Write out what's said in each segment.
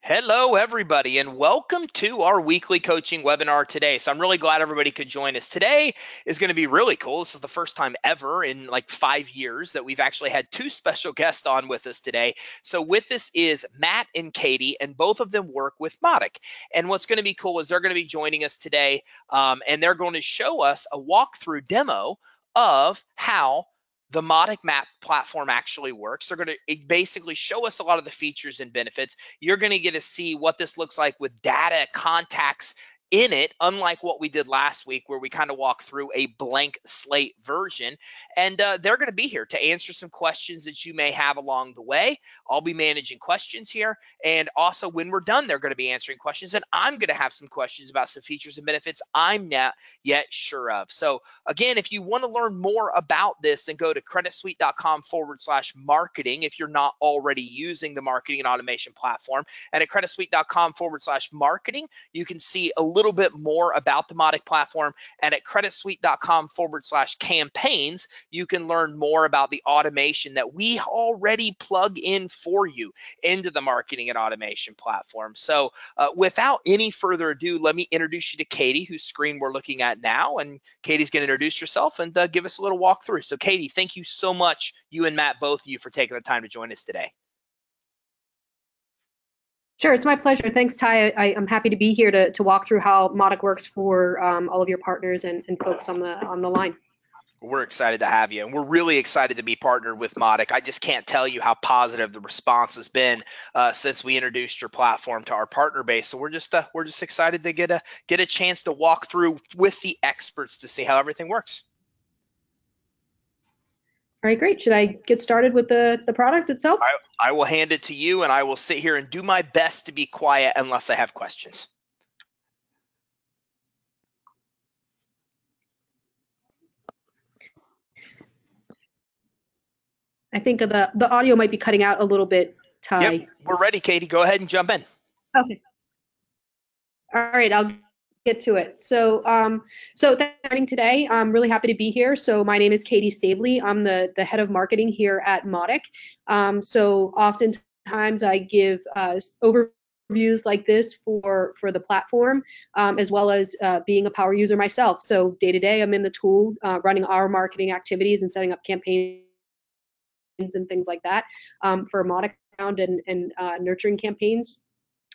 Hello, everybody, and welcome to our weekly coaching webinar today. So I'm really glad everybody could join us. Today is going to be really cool. This is the first time ever in like 5 years that we've actually had two special guests on with us today. So with us is Matt and Katie, and both of them work with Mautic. And what's going to be cool is they're going to be joining us today, and they're going to show us a walkthrough demo of how the Mautic map platform actually works. They're going to basically show us a lot of the features and benefits. You're going to get to see what this looks like with data contacts in it, unlike what we did last week where we kind of walked through a blank slate version. And they're going to be here to answer some questions that you may have along the way. I'll be managing questions here. And also when we're done, they're going to be answering questions. And I'm going to have some questions about some features and benefits I'm not yet sure of. So again, if you want to learn more about this, then go to creditsuite.com/marketing if you're not already using the marketing and automation platform. And at creditsuite.com/marketing, you can see a little bit more about the Mautic platform. And at creditsuite.com/campaigns, you can learn more about the automation that we already plug in for you into the marketing and automation platform. So without any further ado, let me introduce you to Katie, whose screen we're looking at now. And Katie's going to introduce yourself and give us a little walkthrough. So Katie, thank you so much, you and Matt, both of you, for taking the time to join us today. Sure, it's my pleasure. Thanks, Ty. I'm happy to be here to walk through how Mautic works for all of your partners and folks on the line. We're excited to have you, and we're really excited to be partnered with Mautic. I just can't tell you how positive the response has been since we introduced your platform to our partner base. So we're just excited to get a chance to walk through with the experts to see how everything works. All right, great. Should I get started with the product itself? I will hand it to you, and I will sit here and do my best to be quiet unless I have questions. I think the audio might be cutting out a little bit, Ty. Yep, we're ready, Katie. Go ahead and jump in. Okay. All right, I'll get to it. So today, I'm really happy to be here. So my name is Katie Stabley. I'm the head of marketing here at Mautic. So oftentimes I give overviews like this for the platform, as well as being a power user myself. So day to day, I'm in the tool running our marketing activities and setting up campaigns and things like that for Mautic and nurturing campaigns.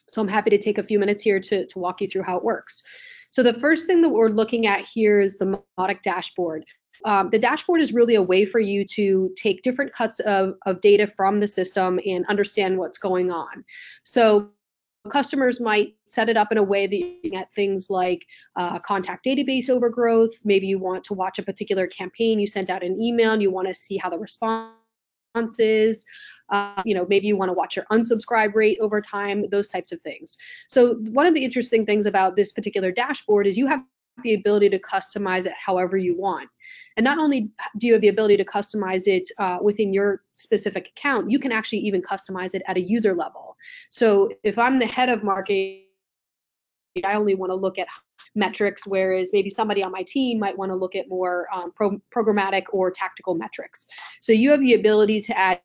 So I'm happy to take a few minutes here to walk you through how it works. So the first thing that we're looking at here is the Mautic dashboard. The dashboard is really a way for you to take different cuts of data from the system and understand what's going on. So customers might set it up in a way that you can get things like contact database overgrowth. Maybe you want to watch a particular campaign. You sent out an email and you want to see how the response is. Maybe you want to watch your unsubscribe rate over time, those types of things. So one of the interesting things about this particular dashboard is you have the ability to customize it however you want. And not only do you have the ability to customize it within your specific account, you can actually even customize it at a user level. So if I'm the head of marketing, I only want to look at metrics, whereas maybe somebody on my team might want to look at more programmatic or tactical metrics. So you have the ability to add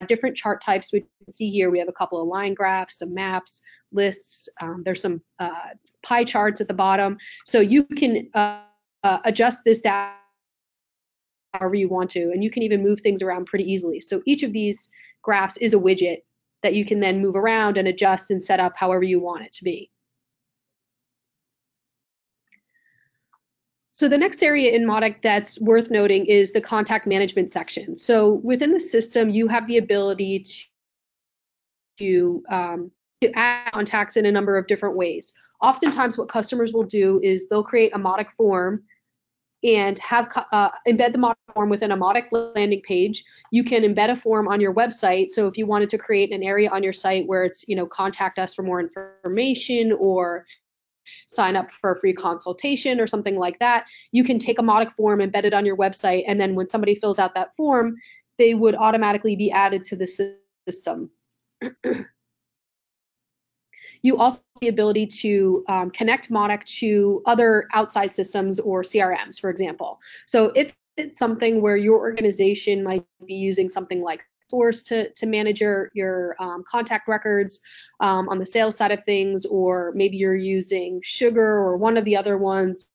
different chart types. We can see here we have a couple of line graphs, some maps, lists. There's some pie charts at the bottom. So you can adjust this data however you want to, and you can even move things around pretty easily. So each of these graphs is a widget that you can then move around and adjust and set up however you want it to be. So the next area in Mautic that's worth noting is the contact management section. So within the system, you have the ability to add contacts in a number of different ways. Oftentimes what customers will do is they'll create a Mautic form and have embed the Mautic form within a Mautic landing page. You can embed a form on your website. So if you wanted to create an area on your site where it's, contact us for more information or sign up for a free consultation or something like that, you can take a Mautic form, embed it on your website, and then when somebody fills out that form, they would automatically be added to the system. You also have the ability to connect Mautic to other outside systems or CRMs, for example. So if it's something where your organization might be using something like source to manage your contact records on the sales side of things, or maybe you're using Sugar or one of the other ones.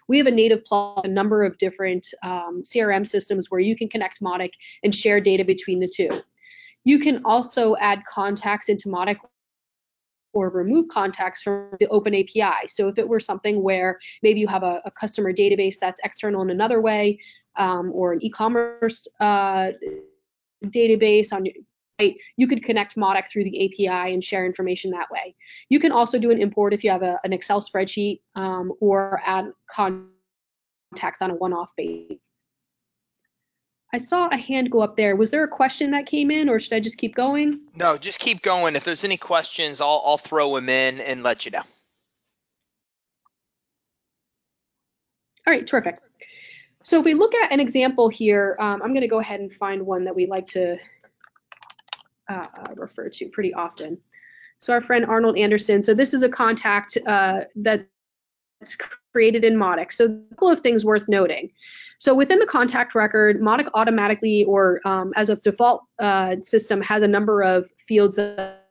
We have a native plug, a number of different CRM systems where you can connect Mautic and share data between the two. You can also add contacts into Mautic or remove contacts from the open API. So if it were something where maybe you have a customer database that's external in another way, or an e-commerce database on your site, you could connect Mautic through the API and share information that way. You can also do an import if you have an Excel spreadsheet, or add contacts on a one-off basis. I saw a hand go up there. Was there a question that came in, or should I just keep going? No, just keep going. If there's any questions, I'll throw them in and let you know. All right, terrific. So if we look at an example here, I'm going to go ahead and find one that we like to refer to pretty often. So our friend Arnold Anderson. So this is a contact that's created in Mautic. So a couple of things worth noting. So within the contact record, Mautic automatically, or as of default system, has a number of fields that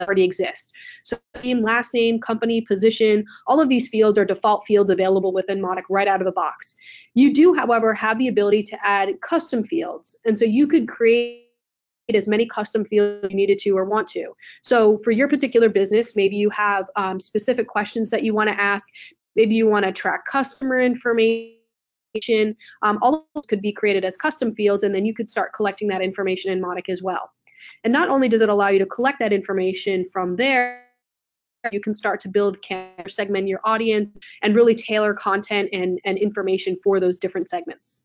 already exist. So name, last name, company, position, all of these fields are default fields available within Mautic right out of the box. You do, however, have the ability to add custom fields. And so you could create as many custom fields you needed to or want to. So for your particular business, maybe you have specific questions that you want to ask. Maybe you want to track customer information. All of those could be created as custom fields, and then you could start collecting that information in Mautic as well. And not only does it allow you to collect that information from there, you can start to build, segment your audience, and really tailor content and information for those different segments.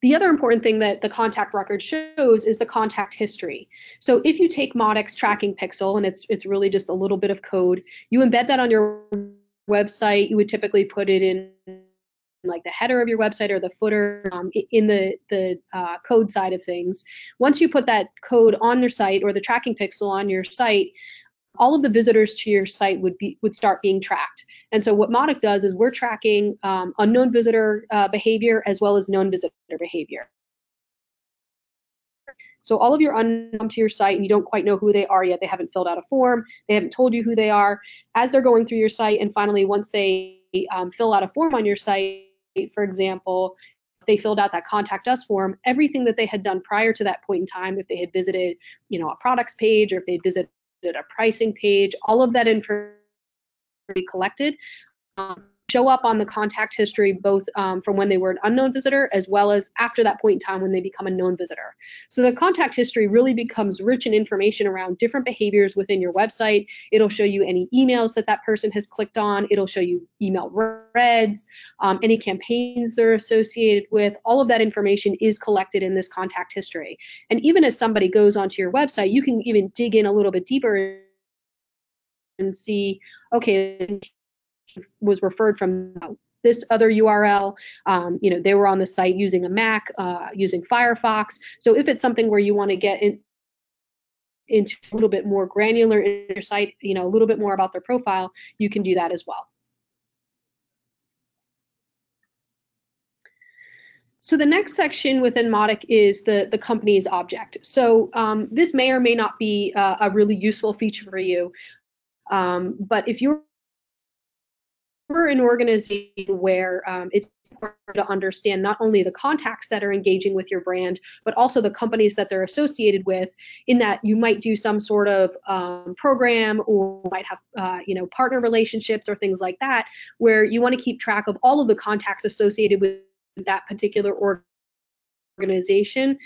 The other important thing that the contact record shows is the contact history. So if you take Mautic's tracking pixel, and it's really just a little bit of code, you embed that on your website. You would typically put it in like the header of your website or the footer, in the code side of things. Once you put that code on your site, or the tracking pixel on your site, all of the visitors to your site would start being tracked. And so what Mautic does is we're tracking unknown visitor behavior as well as known visitor behavior. So all of your unknown to your site and you don't quite know who they are yet, they haven't filled out a form, they haven't told you who they are, as they're going through your site, and finally once they fill out a form on your site, for example, if they filled out that contact us form, everything that they had done prior to that point in time, if they had visited, a products page, or if they visited a pricing page, all of that information collected show up on the contact history, both from when they were an unknown visitor as well as after that point in time when they become a known visitor. So the contact history really becomes rich in information around different behaviors within your website. It'll show you any emails that person has clicked on. It'll show you email threads, any campaigns they're associated with. All of that information is collected in this contact history. And even as somebody goes onto your website, you can even dig in a little bit deeper and see, okay, was referred from this other URL. They were on the site using a Mac, using Firefox. So if it's something where you want to get into a little bit more granular in your site, a little bit more about their profile, you can do that as well. So the next section within Mautic is the company's object. So this may or may not be a really useful feature for you, but if you're an organization where it's important to understand not only the contacts that are engaging with your brand, but also the companies that they're associated with, in that you might do some sort of program, or might have partner relationships or things like that, where you want to keep track of all of the contacts associated with that particular organization.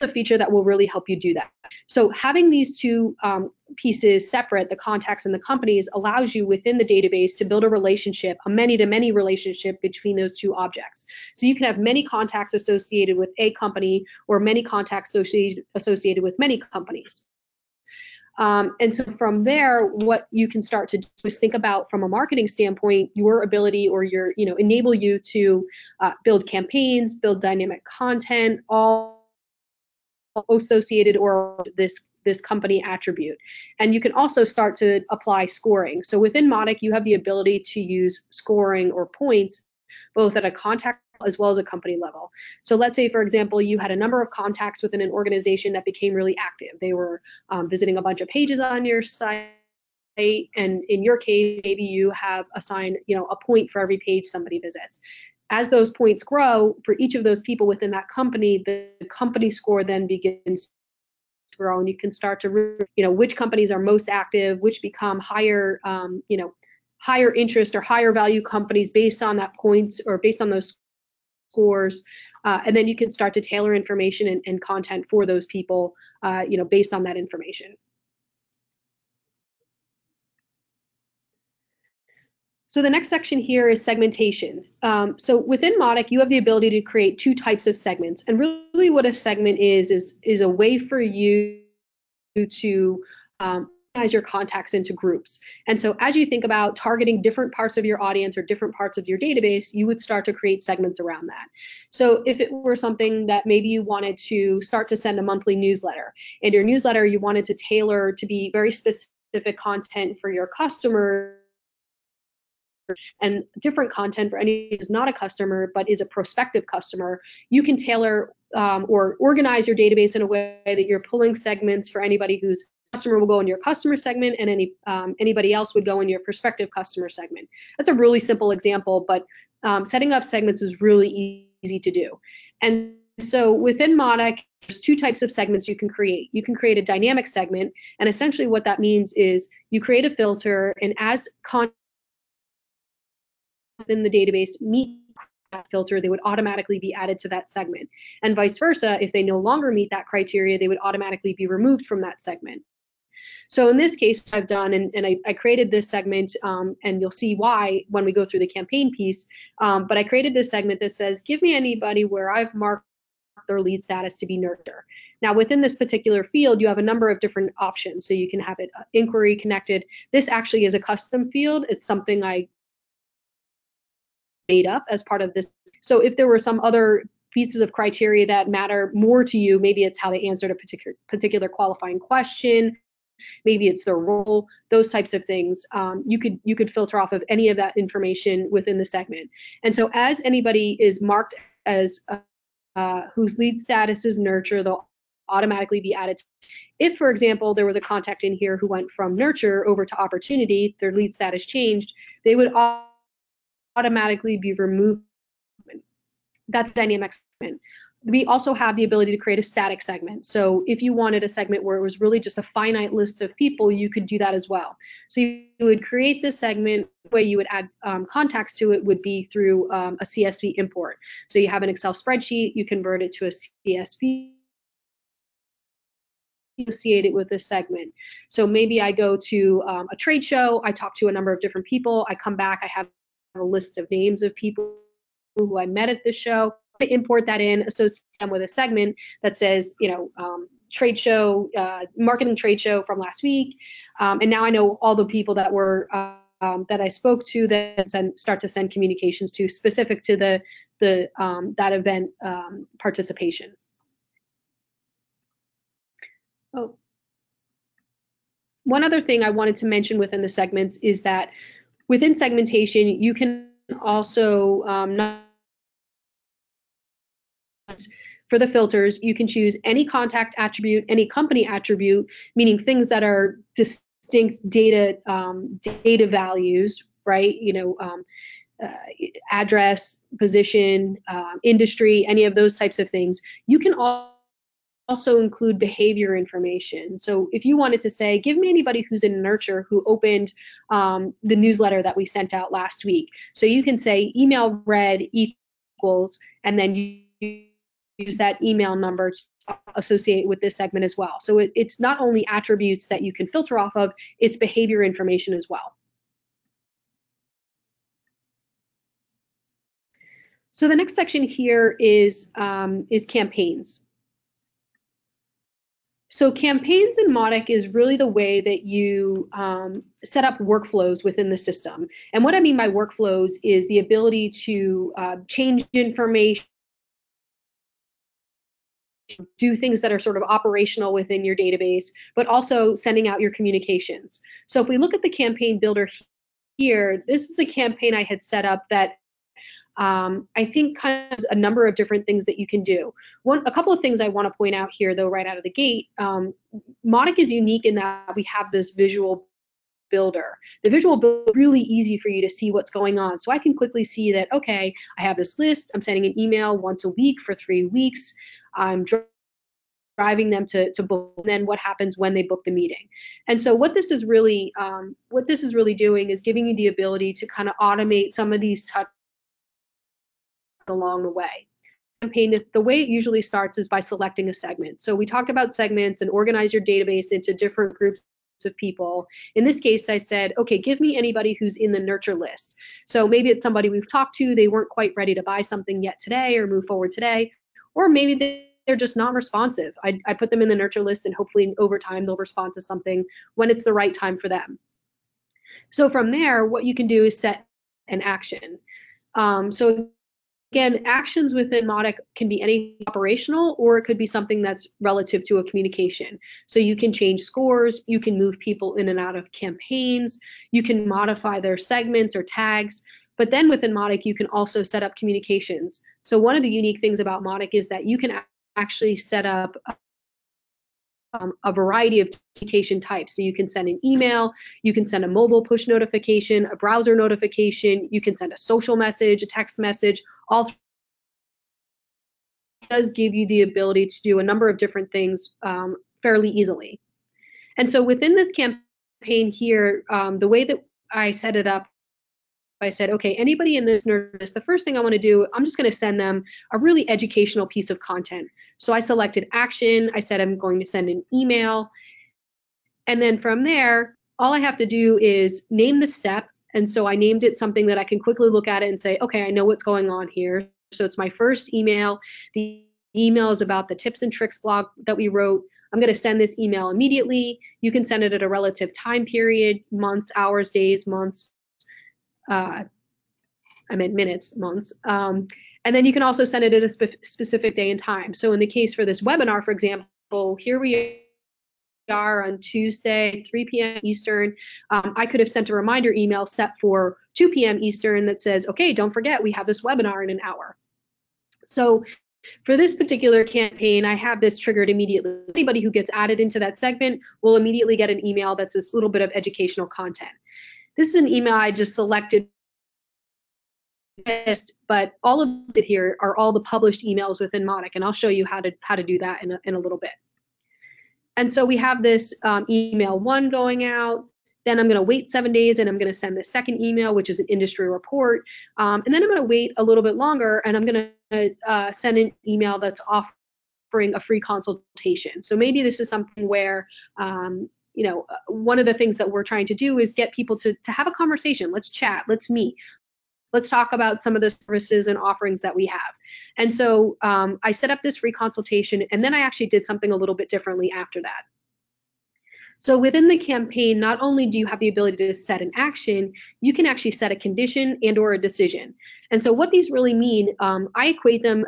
A feature that will really help you do that. So having these two pieces separate, the contacts and the companies, allows you within the database to build a relationship, a many-to-many relationship between those two objects. So you can have many contacts associated with a company, or many contacts associated with many companies. And so from there, what you can start to do is think about, from a marketing standpoint, your ability, or enable you to build campaigns, build dynamic content, all associated or this company attribute. And you can also start to apply scoring. So within Mautic, you have the ability to use scoring or points both at a contact as well as a company level. So let's say, for example, you had a number of contacts within an organization that became really active. They were visiting a bunch of pages on your site. And in your case, maybe you have assigned, a point for every page somebody visits. As those points grow for each of those people within that company, the company score then begins to grow, and you can start to, which companies are most active, which become higher, higher interest or higher value companies based on that points or based on those scores. And then you can start to tailor information and content for those people, based on that information. So the next section here is segmentation. So within Mautic, you have the ability to create two types of segments. And really what a segment is a way for you to organize your contacts into groups. And so as you think about targeting different parts of your audience or different parts of your database, you would start to create segments around that. So if it were something that maybe you wanted to start to send a monthly newsletter, and your newsletter you wanted to tailor to be very specific content for your customers, and different content for anyone who's not a customer but is a prospective customer, you can tailor or organize your database in a way that you're pulling segments for anybody who's customer will go in your customer segment, and anybody else would go in your prospective customer segment. That's a really simple example, but setting up segments is really easy to do. And so within Mautic, there's two types of segments you can create. You can create a dynamic segment, and essentially what that means is you create a filter, and as content within the database meet that filter, they would automatically be added to that segment. And vice versa, if they no longer meet that criteria, they would automatically be removed from that segment. So in this case, what I've done, and I created this segment, and you'll see why when we go through the campaign piece, but I created this segment that says, give me anybody where I've marked their lead status to be nurture. Now, within this particular field, you have a number of different options. So you can have it inquiry connected. This actually is a custom field. It's something I made up as part of this. So if there were some other pieces of criteria that matter more to you, maybe it's how they answered a particular qualifying question, maybe it's their role, those types of things, you could filter off of any of that information within the segment. And so as anybody is marked as whose lead status is nurture, they'll automatically be added. If, for example, there was a contact in here who went from nurture over to opportunity, their lead status changed, they would automatically be removed. That's dynamic segment. We also have the ability to create a static segment. So if you wanted a segment where it was really just a finite list of people, you could do that as well. So you would create this segment. The way you would add contacts to it would be through a CSV import. So you have an Excel spreadsheet, you convert it to a CSV associated with this segment. So maybe I go to a trade show, I talk to a number of different people, I come back, I have a list of names of people who I met at the show. I import that in, associate them with a segment that says, trade show, marketing trade show from last week. And now I know all the people that were that I spoke to that start to send communications to specific to that event participation. Oh, one other thing I wanted to mention within the segments is that within segmentation, you can also for the filters, you can choose any contact attribute, any company attribute, meaning things that are distinct data values, right? Address, position, industry, any of those types of things. You can also include behavior information. So if you wanted to say, give me anybody who's in nurture who opened the newsletter that we sent out last week. So you can say email read equals, and then you use that email number to associate with this segment as well. So it's not only attributes that you can filter off of, it's behavior information as well. So the next section here is campaigns. So campaigns in Mautic is really the way that you set up workflows within the system. And what I mean by workflows is the ability to change information, do things that are sort of operational within your database, but also sending out your communications. So if we look at the campaign builder here, this is a campaign I had set up that I think kind of a number of different things that you can do. A couple of things I want to point out here, though, right out of the gate. Mautic is unique in that we have this visual builder. The visual builder is really easy for you to see what's going on. So I can quickly see that, okay, I have this list. I'm sending an email once a week for 3 weeks. I'm driving them to book, and then what happens when they book the meeting. And so what this is really doing is giving you the ability to kind of automate some of these touches along the way. Campaign, the way it usually starts is by selecting a segment. So we talked about segments and organize your database into different groups of people. In this case, I said, okay, give me anybody who's in the nurture list. So maybe it's somebody we've talked to, they weren't quite ready to buy something yet today or move forward today, or maybe they're just not responsive. I put them in the nurture list, and hopefully over time they'll respond to something when it's the right time for them. So from there, what you can do is set an action. So again, actions within Mautic can be any operational, or it could be something that's relative to a communication. So you can change scores, you can move people in and out of campaigns, you can modify their segments or tags. But then within Mautic, you can also set up communications. So one of the unique things about Mautic is that you can actually set up a variety of communication types. So you can send an email, you can send a mobile push notification, a browser notification, you can send a social message, a text message, all does give you the ability to do a number of different things fairly easily. And so within this campaign here, the way that I set it up, I said, okay, anybody in this nurse, the first thing I want to do, I'm just going to send them a really educational piece of content. So I selected action. I said I'm going to send an email. And then from there, all I have to do is name the step. And so I named it something that I can quickly look at it and say, okay, I know what's going on here. So it's my first email. The email is about the tips and tricks blog that we wrote. I'm going to send this email immediately. You can send it at a relative time period, months, hours, days, months. I meant minutes, months. And then you can also send it at a specific day and time. So in the case for this webinar, for example, here we are on Tuesday, 3 p.m. Eastern. I could have sent a reminder email set for 2 p.m. Eastern that says, okay, don't forget, we have this webinar in an hour. So for this particular campaign, I have this triggered immediately. Anybody who gets added into that segment will immediately get an email that's this little bit of educational content. This is an email I just selected, but all of it here are all the published emails within Mautic, and I'll show you how to do that in a little bit. And so we have this email 1 going out. Then I'm going to wait 7 days, and I'm going to send the second email, which is an industry report. And then I'm going to wait a little bit longer, and I'm going to send an email that's offering a free consultation. So maybe this is something where one of the things that we're trying to do is get people to have a conversation. Let's chat. Let's meet. Let's talk about some of the services and offerings that we have. And so I set up this free consultation, and then I actually did something a little bit differently after that. So within the campaign, not only do you have the ability to set an action, you can actually set a condition and or a decision. And so what these really mean, I equate them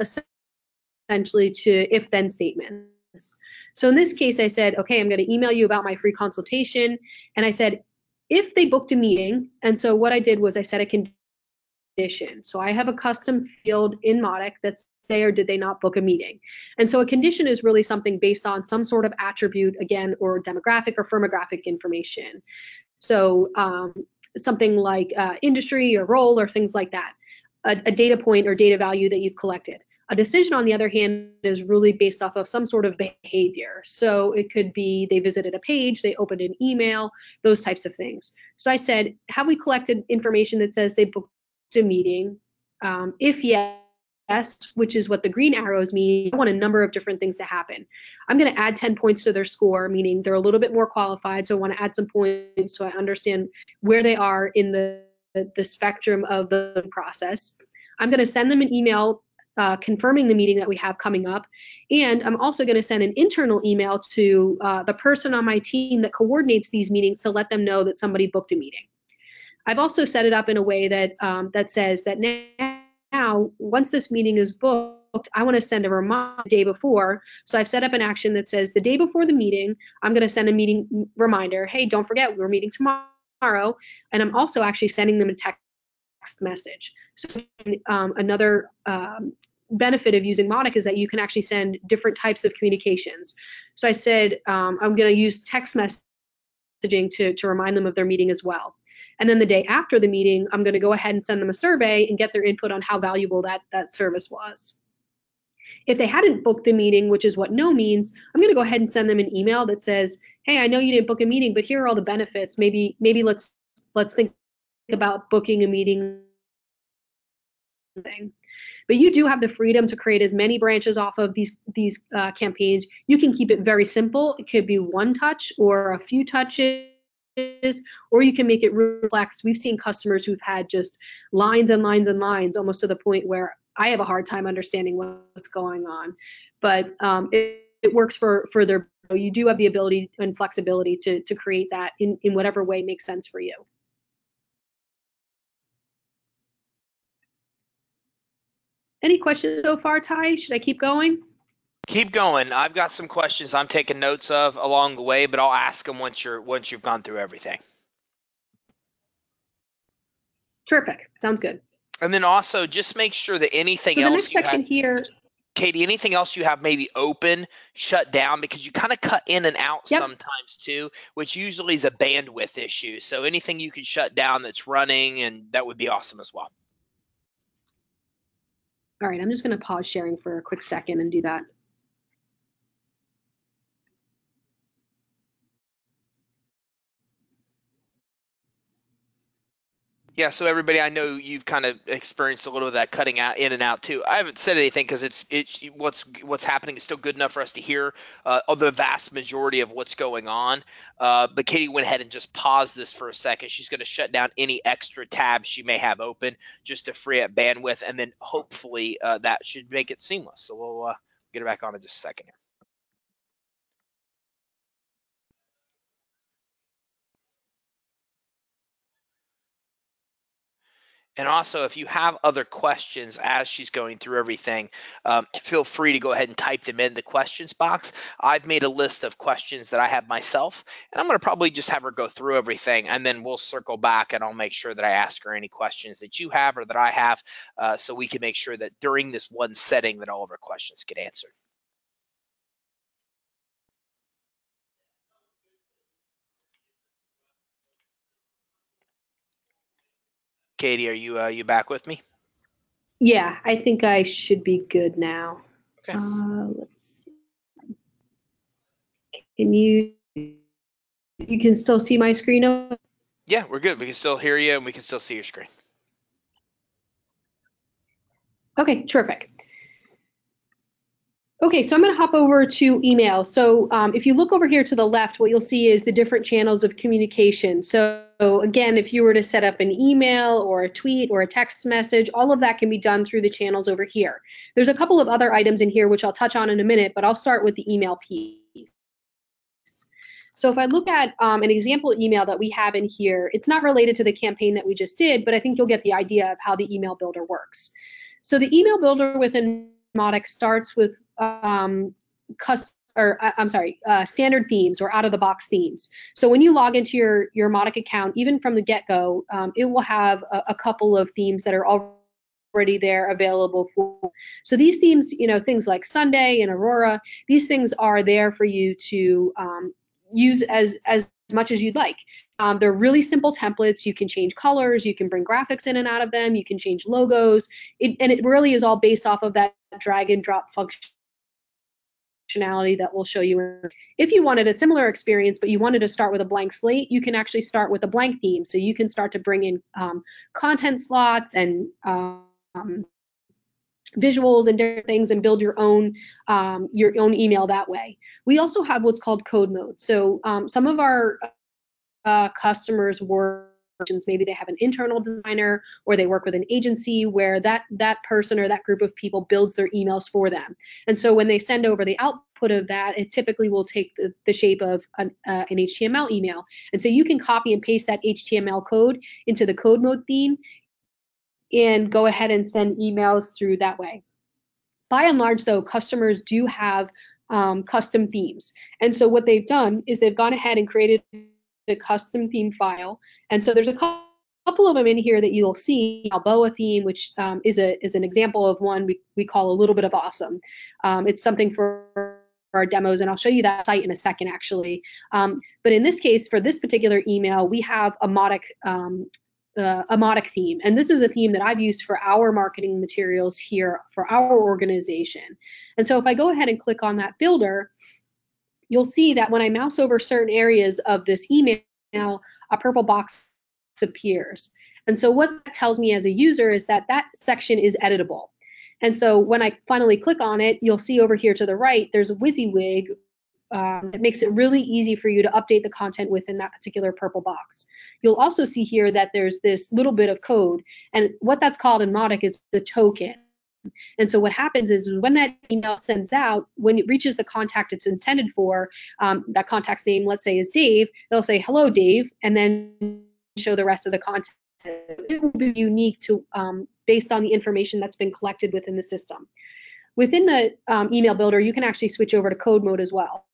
essentially to if-then statements. So in this case, I said, okay, I'm going to email you about my free consultation. And I said, if they booked a meeting, and so what I did was I set a condition. So I have a custom field in Mautic that's say or did they not book a meeting. And so a condition is really something based on some sort of attribute, again, or demographic or firmographic information. So something like industry or role or things like that, a data point or data value that you've collected. A decision, on the other hand, is really based off of some sort of behavior. So it could be they visited a page, they opened an email, those types of things. So I said, have we collected information that says they booked a meeting? If yes, which is what the green arrows mean, I want a number of different things to happen. I'm going to add 10 points to their score, meaning they're a little bit more qualified. So I want to add some points so I understand where they are in the spectrum of the process. I'm going to send them an email confirming the meeting that we have coming up. And I'm also going to send an internal email to the person on my team that coordinates these meetings to let them know that somebody booked a meeting. I've also set it up in a way that that says that now, once this meeting is booked, I want to send a reminder the day before. So I've set up an action that says the day before the meeting, I'm going to send a meeting reminder. Hey, don't forget, we're meeting tomorrow. And I'm also actually sending them a text text message. So another benefit of using Mautic is that you can actually send different types of communications. So I said, I'm going to use text messaging to remind them of their meeting as well. And then the day after the meeting, I'm going to go ahead and send them a survey and get their input on how valuable that service was. If they hadn't booked the meeting, which is what no means, I'm going to go ahead and send them an email that says, hey, I know you didn't book a meeting, but here are all the benefits. Maybe let's think about booking a meeting. But you do have the freedom to create as many branches off of these campaigns. You can keep it very simple. It could be one touch or a few touches, or you can make it really complex. We've seen customers who've had just lines and lines and lines, almost to the point where I have a hard time understanding what's going on. But it works for their. You do have the ability and flexibility to create that in whatever way makes sense for you. Any questions so far, Ty? Should I keep going? Keep going. I've got some questions I'm taking notes of along the way, but I'll ask them once you've gone through everything. Terrific. Sounds good. And then also just make sure that anything else. The next section here, Katie, anything else you have maybe open, shut down, because you kind of cut in and out sometimes too, which usually is a bandwidth issue. So anything you can shut down that's running, and that would be awesome as well. All right, I'm just going to pause sharing for a quick second and do that. Yeah, so everybody, I know you've kind of experienced a little of that cutting out in and out too. I haven't said anything because it's what's happening is still good enough for us to hear the vast majority of what's going on. But Katie went ahead and just paused this for a second. She's going to shut down any extra tabs she may have open just to free up bandwidth, and then hopefully that should make it seamless. So we'll get her back on in just a second here. And also, if you have other questions as she's going through everything, feel free to go ahead and type them in the questions box. I've made a list of questions that I have myself, and I'm going to probably just have her go through everything, and then we'll circle back, and I'll make sure that I ask her any questions that you have or that I have, so we can make sure that during this one setting that all of her questions get answered. Katie, are you back with me? Yeah, I think I should be good now. Okay. Let's see. Can you can still see my screen? Yeah, we're good. We can still hear you, and we can still see your screen. Okay, terrific. Okay, so I'm going to hop over to email. So if you look over here to the left, what you'll see is the different channels of communication. So again, if you were to set up an email or a tweet or a text message, all of that can be done through the channels over here. There's a couple of other items in here, which I'll touch on in a minute, but I'll start with the email piece. So if I look at an example email that we have in here, it's not related to the campaign that we just did, but I think you'll get the idea of how the email builder works. So the email builder within Mautic starts with standard themes or out-of-the-box themes. So when you log into your Mautic account, even from the get-go, it will have a couple of themes that are already there available for. So these themes, things like Sunday and Aurora, these things are there for you to use as much as you'd like. They're really simple templates. You can change colors. You can bring graphics in and out of them. You can change logos. And it really is all based off of that drag and drop functionality that we'll show you. If you wanted a similar experience, but you wanted to start with a blank slate, you can actually start with a blank theme. So you can start to bring in content slots and visuals and different things and build your own email that way. We also have what's called code mode. So some of our customers work, maybe they have an internal designer or they work with an agency where that person or that group of people builds their emails for them. And so when they send over the output of that, it typically will take the shape of an HTML email. And so you can copy and paste that HTML code into the code mode theme and go ahead and send emails through that way. By and large, though, customers do have custom themes. And so what they've done is they've gone ahead and created a custom theme file. And so there's a couple couple of them in here that you'll see. Balboa theme, which is an example of one we call a little bit of awesome. It's something for our demos, and I'll show you that site in a second, actually. But in this case, for this particular email, we have a Mautic theme. And this is a theme that I've used for our marketing materials here for our organization. And so if I go ahead and click on that builder, you'll see that when I mouse over certain areas of this email, a purple box appears. And so what that tells me as a user is that that section is editable. And so when I finally click on it, you'll see over here to the right, there's a WYSIWYG that makes it really easy for you to update the content within that particular purple box. You'll also see here that there's this little bit of code, and what that's called in Mautic is the token. And so what happens is when that email sends out, when it reaches the contact it's intended for, that contact's name, let's say, is Dave, they'll say, hello, Dave, and then show the rest of the content. It will be unique to based on the information that's been collected within the system. Within the email builder, you can actually switch over to code mode as well.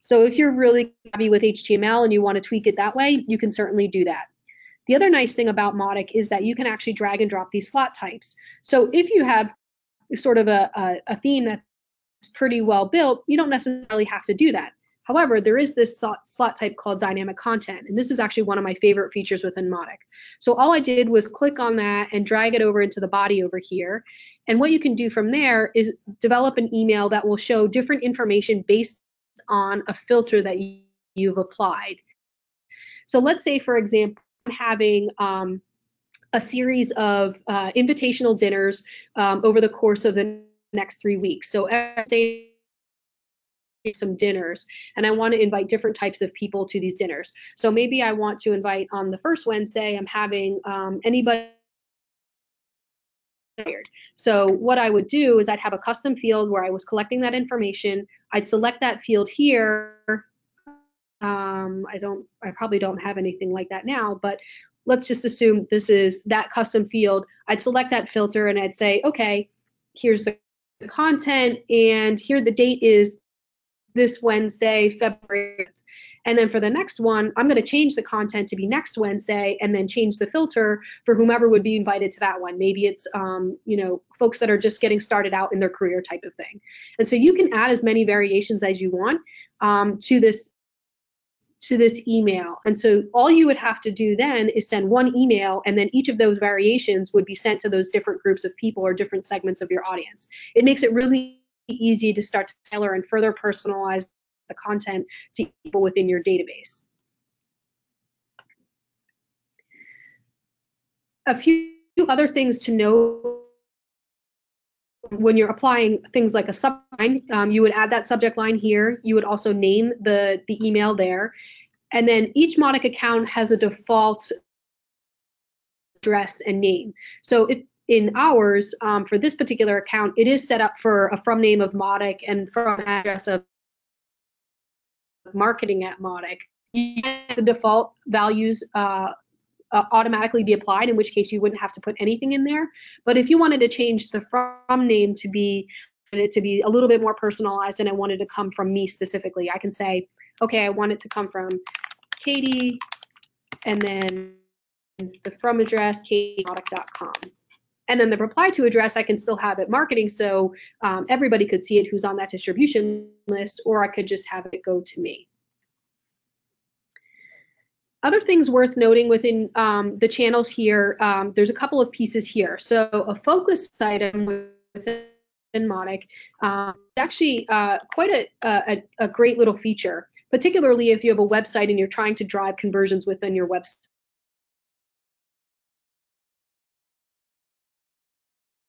So if you're really happy with HTML and you want to tweak it that way, you can certainly do that. The other nice thing about Mautic is that you can actually drag and drop these slot types. So if you have sort of a theme that's pretty well built, you don't necessarily have to do that. However, there is this slot type called dynamic content, and this is actually one of my favorite features within Mautic. So all I did was click on that and drag it over into the body over here. And what you can do from there is develop an email that will show different information based on a filter that you've applied. So let's say, for example, I'm having a series of invitational dinners over the course of the next 3 weeks. So every day, some dinners, and I want to invite different types of people to these dinners. So maybe I want to invite on the first Wednesday, I'm having anybody. So what I would do is I'd have a custom field where I was collecting that information. I'd select that field here. I probably don't have anything like that now, but let's just assume this is that custom field. I'd select that filter and I'd say, okay, here's the content, and here the date is this Wednesday, February 5th. And then for the next one, I'm going to change the content to be next Wednesday, and then change the filter for whomever would be invited to that one. Maybe it's folks that are just getting started out in their career type of thing. And so you can add as many variations as you want to this email. And so all you would have to do then is send one email, and then each of those variations would be sent to those different groups of people or different segments of your audience. It makes it really easy to start to tailor and further personalize the content to people within your database. A few other things to know when you're applying things like a subject line, you would add that subject line here. You would also name the email there. And then each Mautic account has a default address and name. So if in ours, for this particular account, it is set up for a from name of Mautic and from address of marketing at Mautic. The default values automatically be applied, in which case you wouldn't have to put anything in there. But if you wanted to change the from name to be a little bit more personalized, and I wanted to come from me specifically, I can say, okay, I want it to come from Katie, and then the from address, katiemautic.com. And then the reply to address, I can still have it marketing, so everybody could see it who's on that distribution list, or I could just have it go to me. Other things worth noting within the channels here, there's a couple of pieces here. So a focus item within Mautic is actually quite a great little feature, particularly if you have a website and you're trying to drive conversions within your website.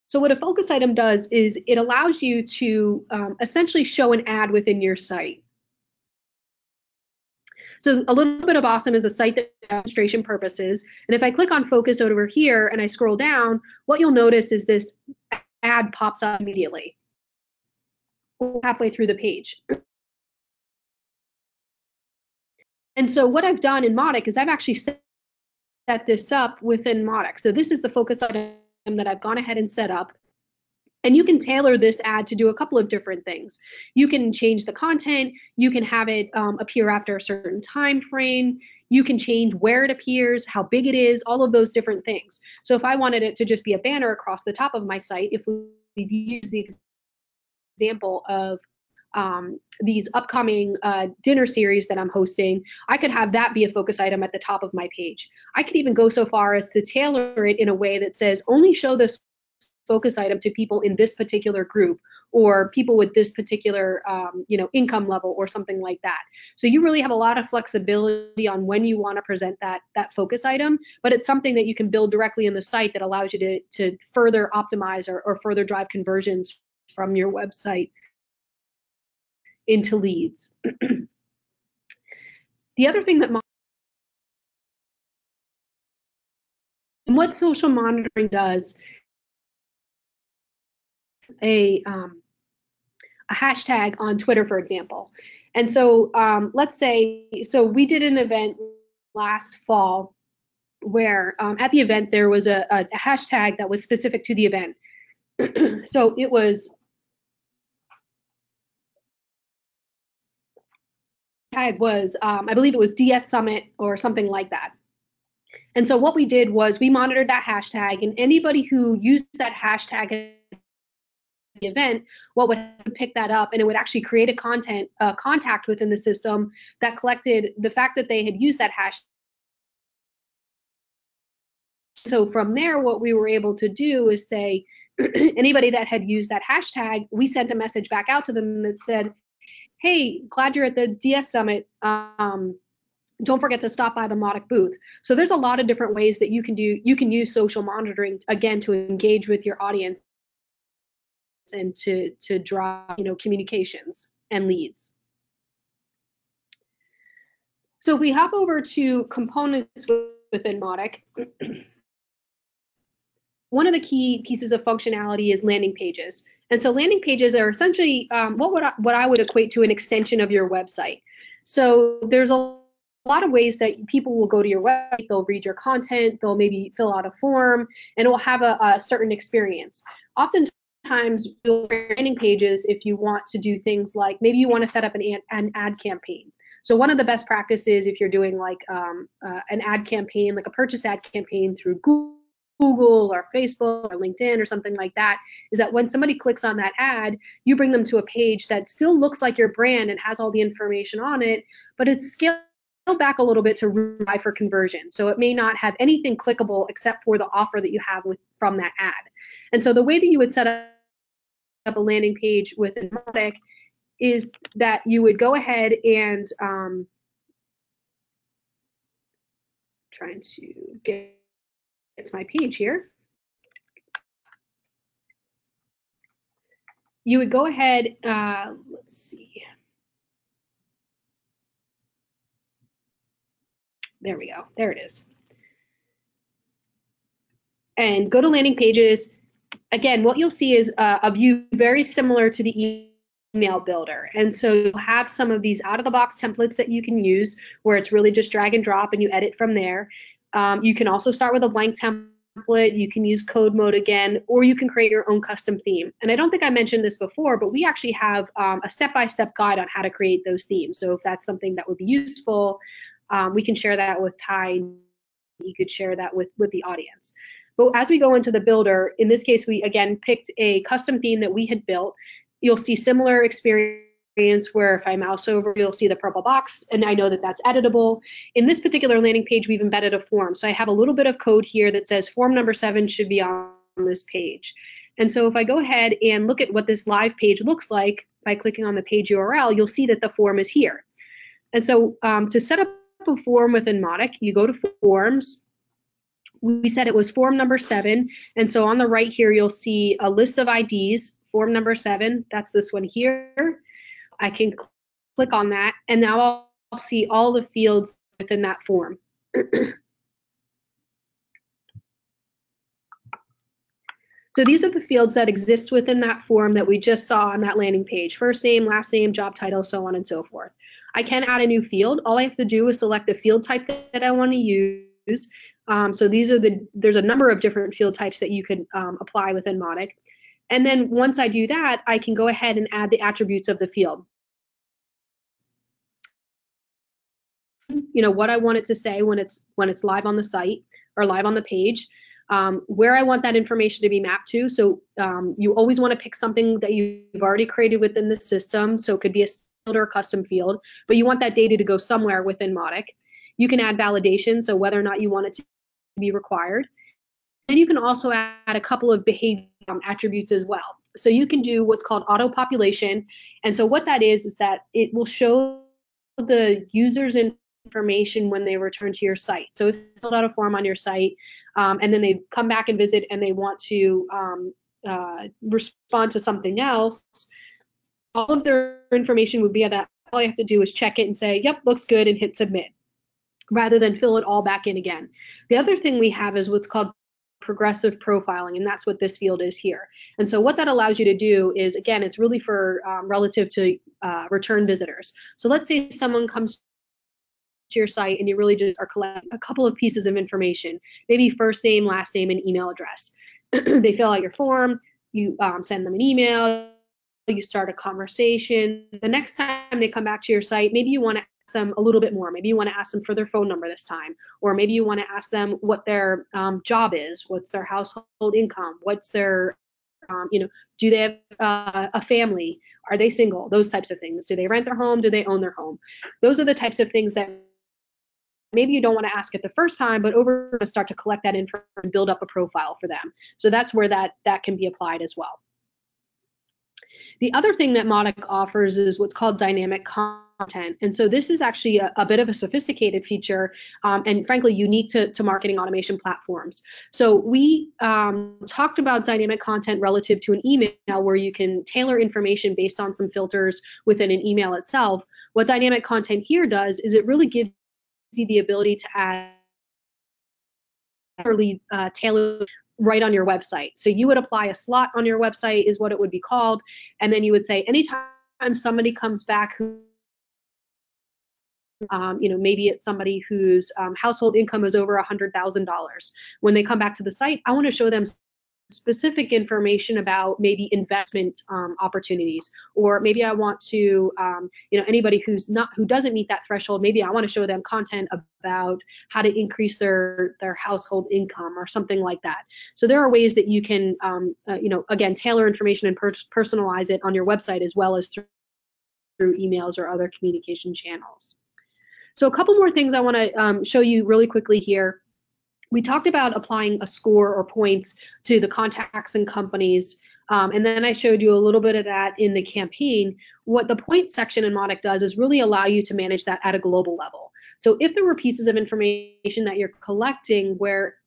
So what a focus item does is it allows you to essentially show an ad within your site. So a little bit of awesome is a site that demonstration purposes. And if I click on focus over here and I scroll down, what you'll notice is this ad pops up immediately halfway through the page. And so what I've done in Mautic is I've actually set this up within Mautic. So this is the focus item that I've gone ahead and set up. And you can tailor this ad to do a couple of different things. You can change the content. You can have it appear after a certain time frame. You can change where it appears, how big it is, all of those different things. So if I wanted it to just be a banner across the top of my site, if we use the example of these upcoming dinner series that I'm hosting, I could have that be a focus item at the top of my page. I could even go so far as to tailor it in a way that says only show this focus item to people in this particular group or people with this particular income level or something like that. So you really have a lot of flexibility on when you want to present that focus item, but it's something that you can build directly in the site that allows you to further optimize or further drive conversions from your website into leads. The other thing that what social monitoring does, a hashtag on Twitter, for example. And so let's say, so we did an event last fall where at the event there was a hashtag that was specific to the event. So it was tag was I believe it was DS Summit or something like that. And so what we did was we monitored that hashtag, and anybody who used that hashtag at the event, what would pick that up, and it would actually create a contact within the system that collected the fact that they had used that hashtag. So from there, what we were able to do is say, anybody that had used that hashtag, we sent a message back out to them that said, hey, glad you're at the DS Summit. Don't forget to stop by the Mautic booth. So there's a lot of different ways that you can use social monitoring, again, to engage with your audience and to drive communications and leads. So if we hop over to components within Mautic, one of the key pieces of functionality is landing pages. And so landing pages are essentially what I would equate to an extension of your website. So there's a lot of ways that people will go to your website, they'll read your content, they'll maybe fill out a form, and it will have a certain experience. Oftentimes, you'll landing pages if you want to do things like maybe you want to set up an ad campaign. So one of the best practices if you're doing like an ad campaign, like a purchased ad campaign through Google or Facebook or LinkedIn or something like that, is that when somebody clicks on that ad, you bring them to a page that still looks like your brand and has all the information on it, but it's scaled back a little bit to drive for conversion. So it may not have anything clickable except for the offer that you have from that ad. And so the way that you would set up a landing page within Mautic is that you would go ahead and trying to get to my page here. You would go ahead, let's see. There we go. There it is. And go to landing pages. Again, what you'll see is a view very similar to the email builder. And so you'll have some of these out-of-the-box templates that you can use where it's really just drag and drop and you edit from there. You can also start with a blank template. You can use code mode again, or you can create your own custom theme. And I don't think I mentioned this before, but we actually have a step-by-step guide on how to create those themes. So if that's something that would be useful, we can share that with Ty. You could share that with the audience. But as we go into the builder, in this case, we again picked a custom theme that we had built. You'll see similar experience where if I mouse over, you'll see the purple box, and I know that that's editable. In this particular landing page, we've embedded a form. So I have a little bit of code here that says form number 7 should be on this page. And so if I go ahead and look at what this live page looks like by clicking on the page URL, you'll see that the form is here. And so to set up a form within Mautic, you go to Forms. We said it was form number 7. And so on the right here, you'll see a list of IDs, form number 7. That's this one here. I can click on that, and now I'll see all the fields within that form. So these are the fields that exist within that form that we just saw on that landing page: first name, last name, job title, so on and so forth. I can add a new field. All I have to do is select the field type that I want to use. So these are there's a number of different field types that you could apply within Mautic. And then once I do that, I can go ahead and add the attributes of the field. What I want it to say when it's live on the site or live on the page, where I want that information to be mapped to. So you always want to pick something that you've already created within the system. So it could be a field or a custom field, but you want that data to go somewhere within Mautic. You can add validation, so whether or not you want it to be required. And you can also add a couple of behavior attributes as well. So you can do what's called auto population. And so what that is that it will show the user's information when they return to your site. So if you filled out a form on your site and then they come back and visit and they want to respond to something else, all of their information would be at that. All you have to do is check it and say, yep, looks good, and hit submit, rather than fill it all back in again. The other thing we have is what's called progressive profiling, and that's what this field is here. And so what that allows you to do is, again, it's really for relative to return visitors. So let's say someone comes to your site and you really just are collecting a couple of pieces of information, maybe first name, last name, and email address. They fill out your form, you send them an email, you start a conversation. The next time they come back to your site, maybe you want to ask them a little bit more. Maybe you want to ask them for their phone number this time, or maybe you want to ask them what their job is, what's their household income, what's their, do they have a family? Are they single? Those types of things. Do they rent their home? Do they own their home? Those are the types of things that maybe you don't want to ask it the first time, but over to start to collect that info and build up a profile for them. So that's where that can be applied as well. The other thing that Mautic offers is what's called dynamic content. And so this is actually a bit of a sophisticated feature and frankly unique to marketing automation platforms. So we talked about dynamic content relative to an email where you can tailor information based on some filters within an email itself. What dynamic content here does is it really gives you the ability to add tailored right on your website. So you would apply a slot on your website is what it would be called. And then you would say, anytime somebody comes back who, maybe it's somebody whose household income is over $100,000. When they come back to the site, I want to show them specific information about maybe investment opportunities, or maybe I want to, anybody who doesn't meet that threshold, maybe I want to show them content about how to increase their household income or something like that. So there are ways that you can, again, tailor information and personalize it on your website as well as through emails or other communication channels. So a couple more things I want to show you really quickly here. We talked about applying a score or points to the contacts and companies, and then I showed you a little bit of that in the campaign. What the points section in Mautic does is really allow you to manage that at a global level. So if there were pieces of information that you're collecting where,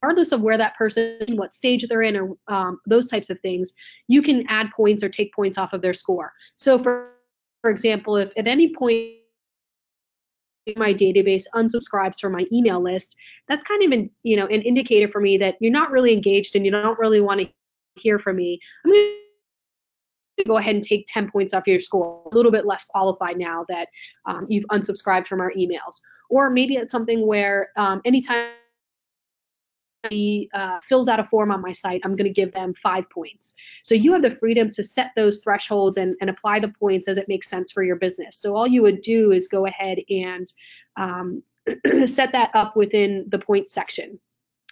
regardless of where that person, what stage they're in, or those types of things, you can add points or take points off of their score. So for example, if at any point my database unsubscribes from my email list, that's kind of an indicator for me that you're not really engaged and you don't really want to hear from me. I'm going to go ahead and take 10 points off your score, a little bit less qualified now that you've unsubscribed from our emails. Or maybe it's something where anytime he fills out a form on my site, I'm going to give them 5 points. So you have the freedom to set those thresholds and apply the points as it makes sense for your business. So all you would do is go ahead and set that up within the points section.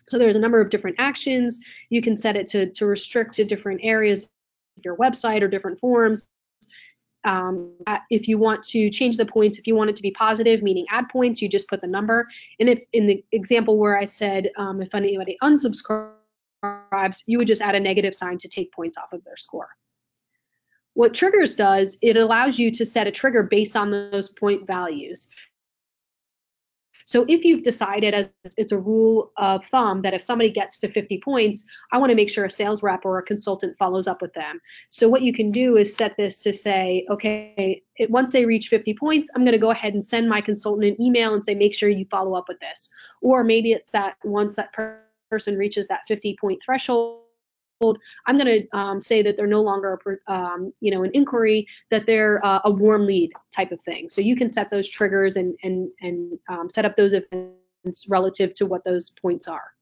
So there's a number of different actions. You can set it to restrict to different areas of your website or different forms. If you want to change the points, if you want it to be positive, meaning add points, you just put the number. And if in the example where I said, if anybody unsubscribes, you would just add a negative sign to take points off of their score. What triggers does, it allows you to set a trigger based on those point values. So if you've decided, as it's a rule of thumb, that if somebody gets to 50 points, I want to make sure a sales rep or a consultant follows up with them. So what you can do is set this to say, okay, once they reach 50 points, I'm going to go ahead and send my consultant an email and say, make sure you follow up with this. Or maybe it's that once that person reaches that 50-point threshold, I'm going to say that they're no longer, an inquiry, that they're a warm lead type of thing. So you can set those triggers and set up those events relative to what those points are.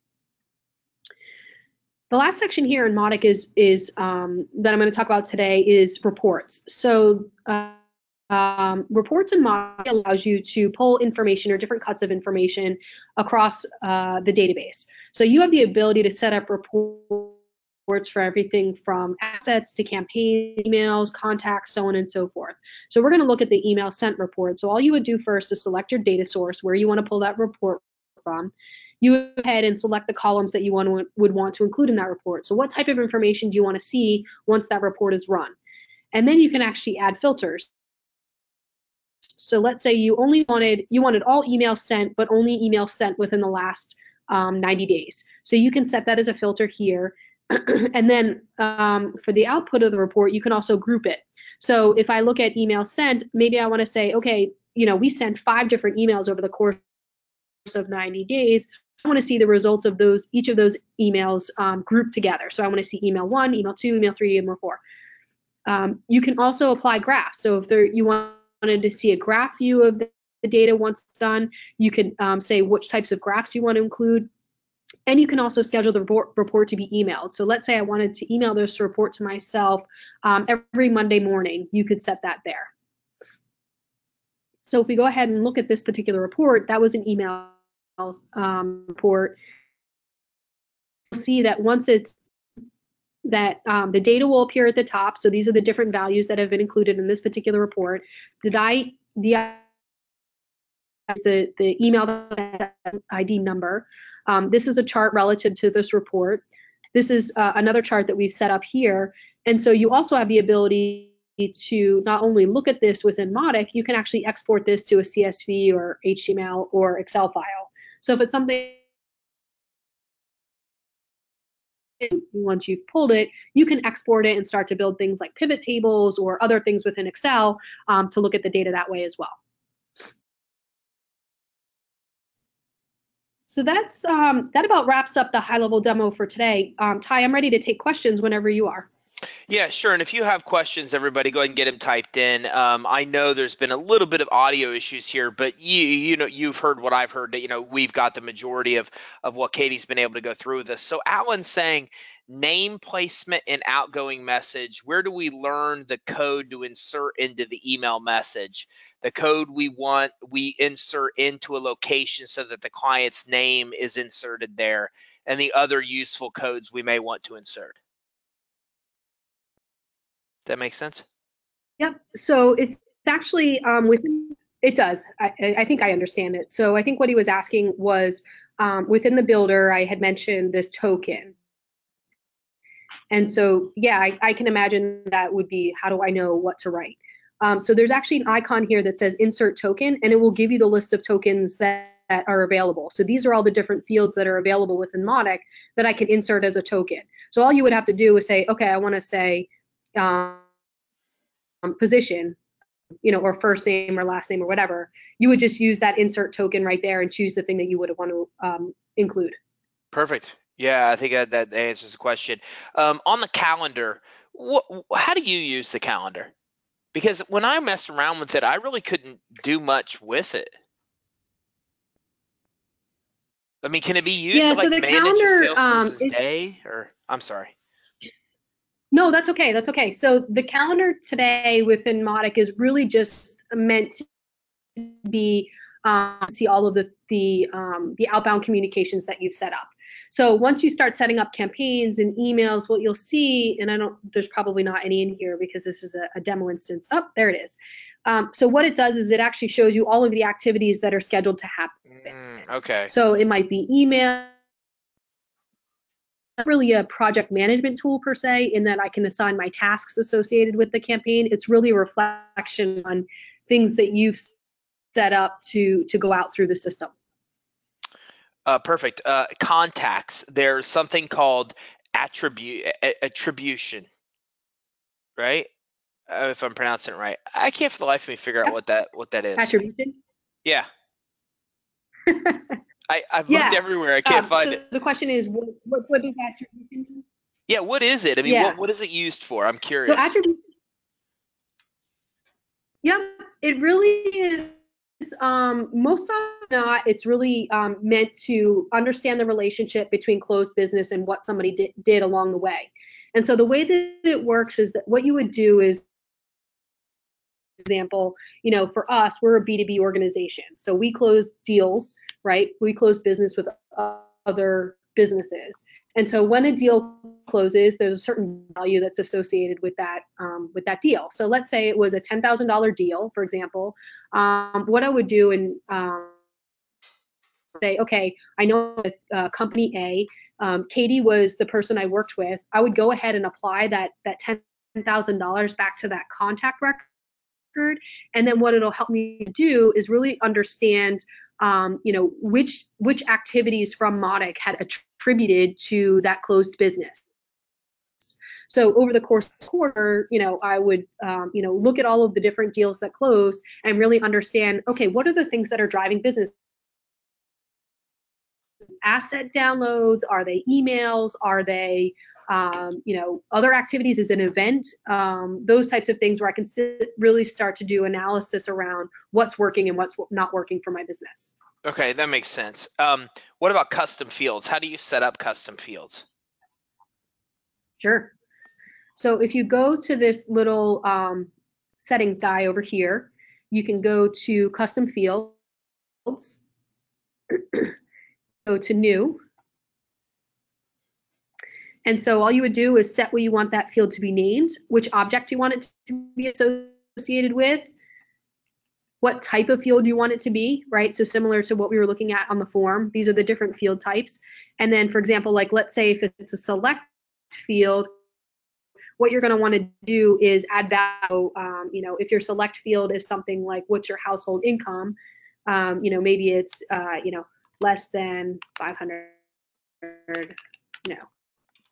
The last section here in Mautic is that I'm going to talk about today is reports. So reports in Mautic allows you to pull information or different cuts of information across the database. So you have the ability to set up reports for everything from assets to campaign emails, contacts, so on and so forth. So we're going to look at the email sent report. So all you would do first is select your data source, where you want to pull that report from. You go ahead and select the columns that you would want to include in that report. So what type of information do you want to see once that report is run? And then you can actually add filters. So let's say you wanted all emails sent, but only emails sent within the last 90 days. So you can set that as a filter here. And then for the output of the report, you can also group it. So if I look at email sent, maybe I want to say, okay, we sent 5 different emails over the course of 90 days. I want to see the results of each of those emails grouped together. So I want to see email 1, email 2, email 3, email 4. You can also apply graphs. So if you wanted to see a graph view of the data once it's done, you can say which types of graphs you want to include. And you can also schedule the report to be emailed. So let's say I wanted to email this report to myself every Monday morning. You could set that there. So if we go ahead and look at this particular report, that was an email report. You'll see that once it's that the data will appear at the top. So these are the different values that have been included in this particular report. The email ID number. This is a chart relative to this report. This is another chart that we've set up here. And so you also have the ability to not only look at this within Mautic, you can actually export this to a CSV or HTML or Excel file. So if it's something, once you've pulled it, you can export it and start to build things like pivot tables or other things within Excel to look at the data that way as well. So that about wraps up the high-level demo for today. Ty, I'm ready to take questions whenever you are. Yeah, sure. And if you have questions, everybody, go ahead and get them typed in. I know there's been a little bit of audio issues here, but you've heard what I've heard. That we've got the majority of what Katie's been able to go through with us. So Alan's saying name placement and outgoing message. Where do we learn the code to insert into the email message? The code we insert into a location so that the client's name is inserted there, and the other useful codes we may want to insert. That makes sense? Yep. So it's actually within, it does. I think I understand it. So I think what he was asking was within the builder, I had mentioned this token. And so, yeah, I can imagine that would be, how do I know what to write? So there's actually an icon here that says insert token, and it will give you the list of tokens that are available. So these are all the different fields that are available within Mautic that I can insert as a token. So all you would have to do is say, okay, I want to say, position, or first name or last name or whatever. You would just use that insert token right there and choose the thing that you would want to include. Perfect. Yeah, I think that answers the question. On the calendar, how do you use the calendar? Because when I messed around with it, I really couldn't do much with it. I mean, can it be used to so the manage calendar, a salesperson's day? Or I'm sorry. No, that's okay. That's okay. So the calendar today within Mautic is really just meant to be see all of the outbound communications that you've set up. So once you start setting up campaigns and emails, what you'll see, and there's probably not any in here because this is a demo instance. Oh, there it is. So what it does is it actually shows you all of the activities that are scheduled to happen. Okay. So it might be email. Not really a project management tool per se, in that I can assign my tasks associated with the campaign. It's really a reflection on things that you've set up to go out through the system. Perfect. Contacts. There's something called attribution, right? If I'm pronouncing it right. I can't for the life of me figure out what that is. Attribution? Yeah. I've looked everywhere. I can't find it. The question is, what does attribution mean? Yeah, what is it? I mean, what is it used for? I'm curious. So attribution. Yeah, it really is. Most not, it's really meant to understand the relationship between closed business and what somebody did along the way. And so the way that it works is that what you would do is, example, for us, we're a B2B organization. So we close deals, right? We close business with other businesses. And so when a deal closes, there's a certain value that's associated with that deal. So let's say it was a $10,000 deal, for example. What I would do and say, okay, I know with company A, Katie was the person I worked with. I would go ahead and apply that $10,000 back to that contact record. And then what it'll help me do is really understand, which activities from Mautic had attributed to that closed business. So over the course of the quarter, I would, look at all of the different deals that closed and really understand, okay, what are the things that are driving business? Asset downloads? Are they emails? Are they other activities? Is an event? Those types of things where I can really start to do analysis around what's working and what's not working for my business. Okay, that makes sense. What about custom fields? How do you set up custom fields? Sure. So if you go to this little settings guy over here, you can go to custom fields, go to new. And so all you would do is set what you want that field to be named, which object you want it to be associated with, what type of field you want it to be, right? So similar to what we were looking at on the form, these are the different field types. And then, for example, like let's say if it's a select field, what you're going to want to do is add value. If your select field is something like what's your household income, maybe it's less than 500,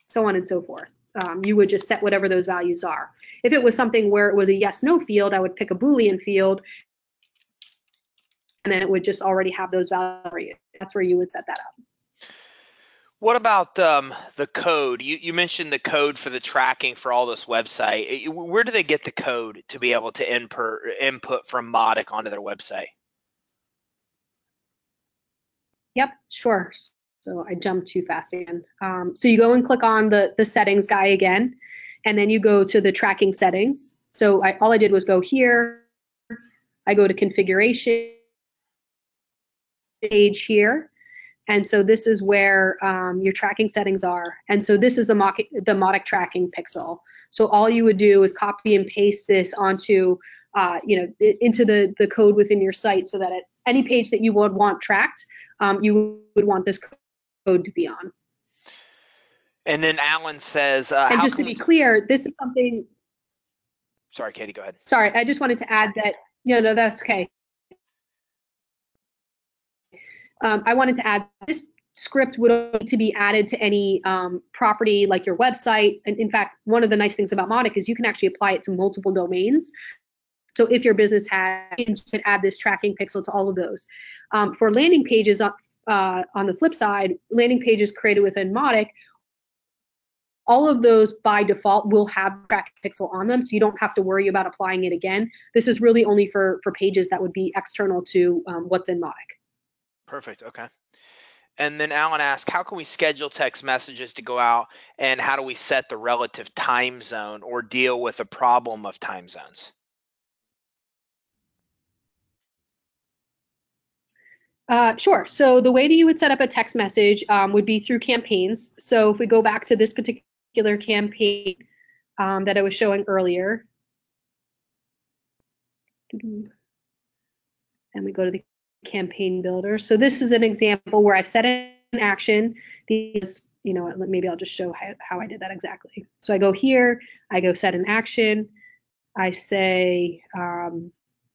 so on and so forth. You would just set whatever those values are. If it was something where it was a yes/no field, I would pick a Boolean field, and then it would just already have those values for you. That's where you would set that up. What about the code? You mentioned the code for the tracking for all this website. Where do they get the code to be able to input from Mautic onto their website? Yep, sure. So I jumped too fast again. So you go and click on the settings guy again, and then you go to the tracking settings. So all I did was go here. I go to configuration page here. And so this is where your tracking settings are. And so this is the Mautic tracking pixel. So all you would do is copy and paste this onto, into the code within your site, so that at any page that you would want tracked, you would want this code to be on. And then Alan says, and just to be clear, this is something. Sorry, Katie, go ahead. Sorry, I just wanted to add that. No, that's okay. I wanted to add this script would need to be added to any property like your website. And in fact, one of the nice things about Mautic is you can actually apply it to multiple domains. So if your business has, you can add this tracking pixel to all of those. For landing pages, on the flip side, landing pages created within Mautic, all of those by default will have tracking pixel on them, so you don't have to worry about applying it again. This is really only for pages that would be external to what's in Mautic. Perfect. Okay. And then Alan asked, how can we schedule text messages to go out, and how do we set the relative time zone or deal with a problem of time zones? Sure. So the way that you would set up a text message would be through campaigns. So if we go back to this particular campaign that I was showing earlier, and we go to the campaign builder. So this is an example where I've set an action. These, maybe I'll just show how I did that exactly. So I go here, I go set an action. I say,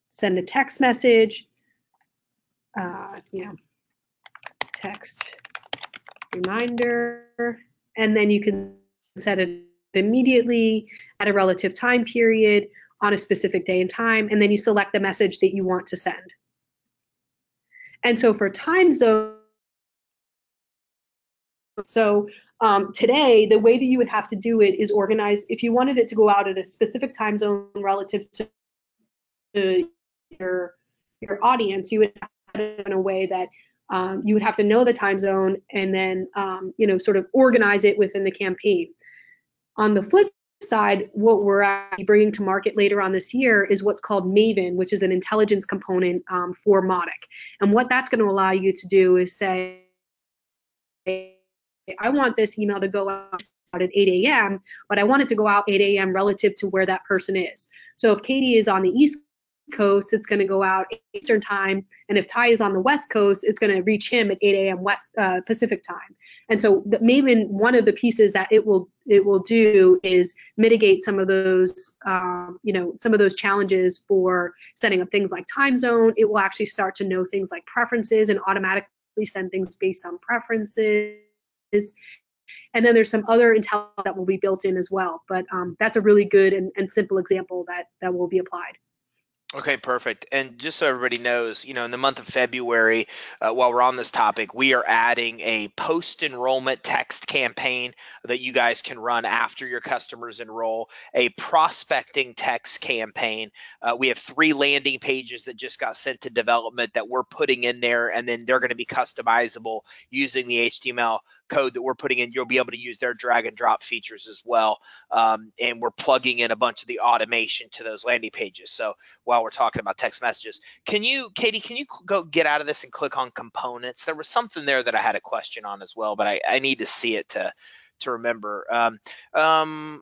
send a text message, text reminder, and then you can set it immediately at a relative time period on a specific day and time, and then you select the message that you want to send. And so for time zone, today, the way that you would have to do it is organize. If you wanted it to go out at a specific time zone relative to your audience, you would have in a way that you would have to know the time zone and then sort of organize it within the campaign. On the flip side, what we're actually bringing to market later on this year is what's called Maven, which is an intelligence component for Mautic. And what that's going to allow you to do is say, I want this email to go out at 8 a.m., but I want it to go out 8 a.m. relative to where that person is. So if Katie is on the East Coast, it's going to go out Eastern time. And if Ty is on the West Coast, it's going to reach him at 8 a.m. West Pacific time. And so Maven, one of the pieces that it will do is mitigate some of those some of those challenges for setting up things like time zone. It will actually start to know things like preferences and automatically send things based on preferences. And then there's some other intelligence that will be built in as well. But that's a really good and simple example that will be applied. Okay, perfect. And just so everybody knows, in the month of February, while we're on this topic, we are adding a post-enrollment text campaign that you guys can run after your customers enroll, a prospecting text campaign. We have 3 landing pages that just got sent to development that we're putting in there, and then they're going to be customizable using the HTML code that we're putting in. You'll be able to use their drag and drop features as well. And we're plugging in a bunch of the automation to those landing pages. So while we're talking about text messages, Katie, can you go get out of this and click on components? There was something there that I had a question on as well, but I need to see it to remember.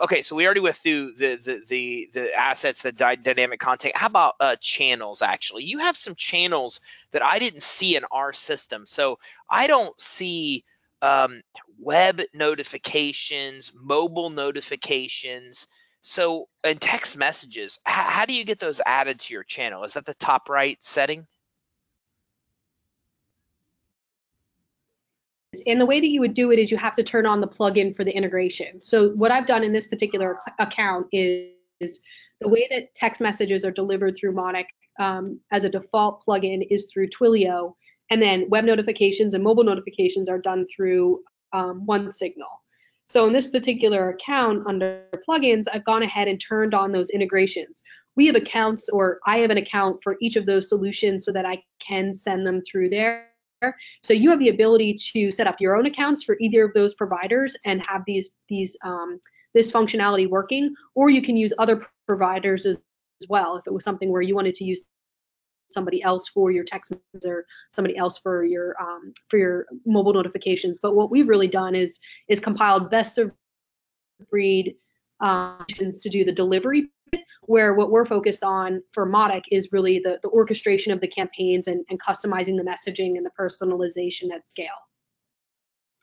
Okay, so we already went through the assets, the dynamic content. How about channels? Actually, you have some channels that I didn't see in our system. So I don't see web notifications, mobile notifications. So in text messages, how do you get those added to your channel? Is that the top right setting? And the way that you would do it is you have to turn on the plugin for the integration. So what I've done in this particular account is the way that text messages are delivered through Mautic as a default plugin is through Twilio. And then web notifications and mobile notifications are done through OneSignal. So in this particular account under plugins, I've gone ahead and turned on those integrations. We have accounts, or I have an account for each of those solutions so that I can send them through there. So you have the ability to set up your own accounts for either of those providers and have this functionality working, or you can use other providers as well if it was something where you wanted to use somebody else for your text messages or somebody else for your mobile notifications. But what we've really done is compiled best of breed to do the delivery, where what we're focused on for Mautic is really the orchestration of the campaigns and customizing the messaging and the personalization at scale.